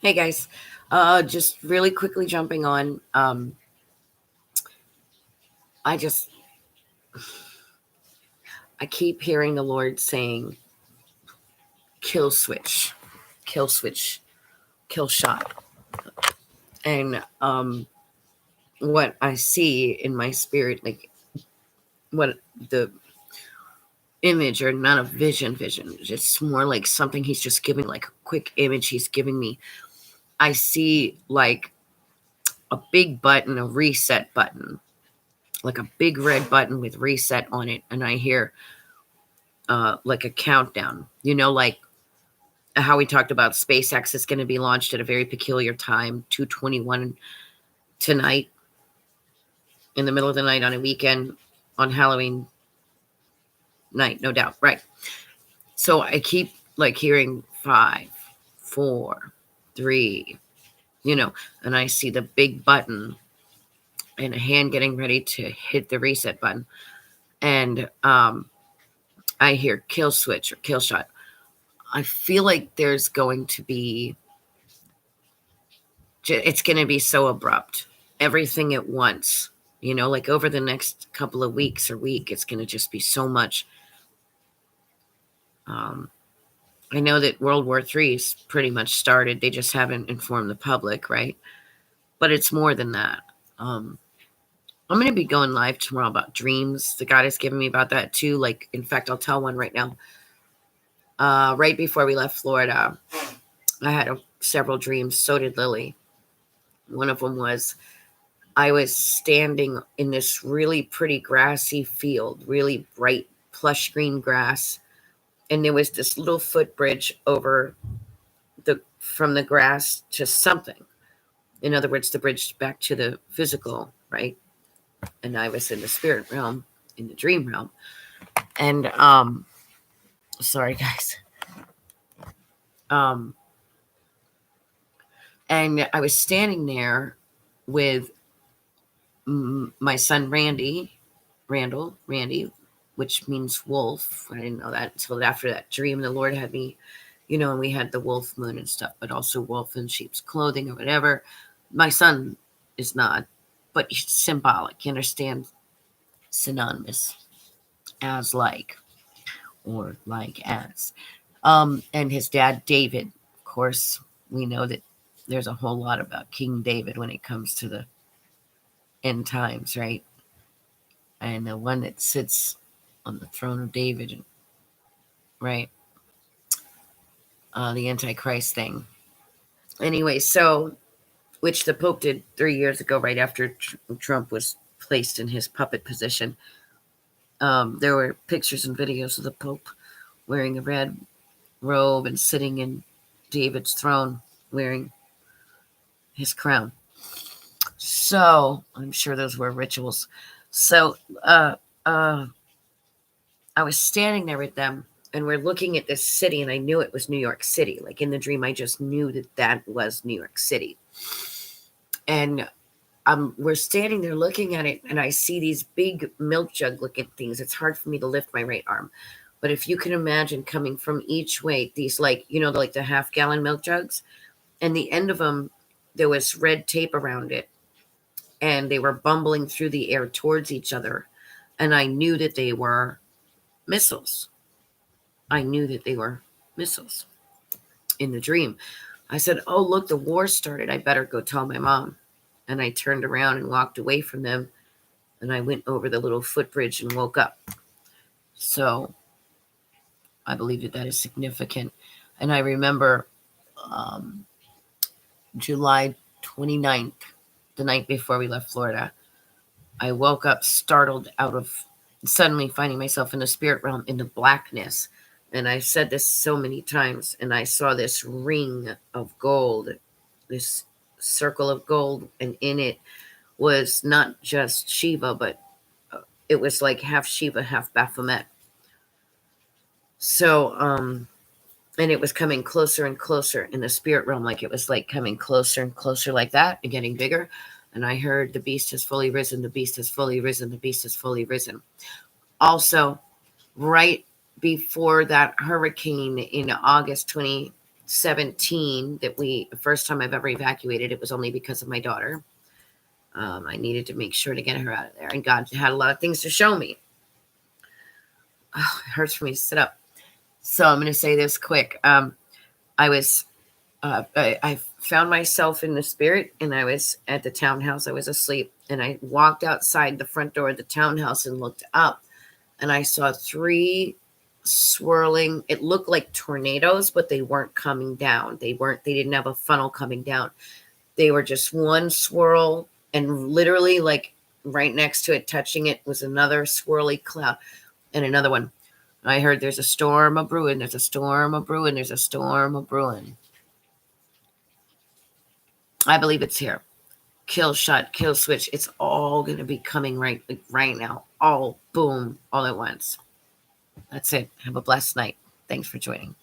Hey guys, just really quickly jumping on. I just I keep hearing the Lord saying, "Kill switch, kill switch, kill shot," and what I see in my spirit, like what the image or not a vision, it's more like something He's just giving, like a quick image He's giving me. I see like a big button, a reset button, like a big red button with reset on it, and I hear like a countdown, like how we talked about SpaceX is going to be launched at a very peculiar time, 2:21 tonight, in the middle of the night on a weekend, on Halloween night, no doubt, right? So I keep like hearing 5, 4, 3, and I see the big button and a hand getting ready to hit the reset button, and I hear kill switch or kill shot. I feel like there's going to be it's going to be so abrupt, everything at once, like over the next couple of weeks or week, it's going to just be so much. um, I know that World War III is pretty much started, they just haven't informed the public, right? But it's more than that. I'm going to be going live tomorrow about dreams that God has given me about that too. Like, in fact, I'll tell one right now. Right before we left Florida, I had several dreams. So did Lily. One of them was I was standing in this really pretty grassy field, really bright plush green grass, and there was this little footbridge over the from the grass to something. In other words, the bridge back to the physical, right? And I was in the spirit realm, in the dream realm. And sorry guys. Um and I was standing there with my son Randy, which means wolf. I didn't know that until after that dream. The Lord had me, and we had the wolf moon and stuff, but also wolf in sheep's clothing or whatever. My son is not, but he's symbolic. You understand? Synonymous, as like, or like as. And his dad, David, of course, we know that there's a whole lot about King David when it comes to the end times, right? And the one that sits on the throne of David, right? The Antichrist thing. Anyway, so, which the Pope did 3 years ago, right after Trump was placed in his puppet position. There were pictures and videos of the Pope wearing a red robe and sitting in David's throne wearing his crown. So, I'm sure those were rituals. So, I was standing there with them, and we're looking at this city, and I knew it was New York City. Like in the dream, I just knew that was New York City. And we're standing there looking at it, and I see these big milk jug looking things. It's hard for me to lift my right arm, but if you can imagine coming from each way, these like like the half-gallon milk jugs, and the end of them there was red tape around it, and they were bumbling through the air towards each other, and I knew that they were missiles. I knew that they were missiles in the dream. I said, "Oh, look, the war started. I better go tell my mom." And I turned around and walked away from them, and I went over the little footbridge and woke up. So I believe that is significant. And I remember um, July 29th, the night before we left Florida, I woke up startled out of suddenly finding myself in the spirit realm in the blackness. And I said this so many times, and I saw this ring of gold, this circle of gold, and in it was not just Shiva, but it was like half Shiva, half Baphomet. So, and it was coming closer and closer in the spirit realm, like it was like coming closer and closer like that and getting bigger. And I heard the beast has fully risen, the beast has fully risen, the beast has fully risen. Also, right before that hurricane in August 20 17 that the first time I've ever evacuated, it was only because of my daughter. I needed to make sure to get her out of there, and God had a lot of things to show me. Oh, it hurts for me to sit up. So I'm going to say this quick. I found myself in the spirit, and I was at the townhouse. I was asleep, and I walked outside the front door of the townhouse and looked up, and I saw 3 swirling. It looked like tornadoes, but they weren't coming down. They didn't have a funnel coming down. They were just one swirl, and literally like right next to it, touching it, was another swirly cloud and another one. I heard there's a storm a brewing, there's a storm a brewing, there's a storm a brewing. I believe it's here. Kill shot, kill switch. It's all going to be coming right now. All boom, all at once. That's it. Have a blessed night. Thanks for joining.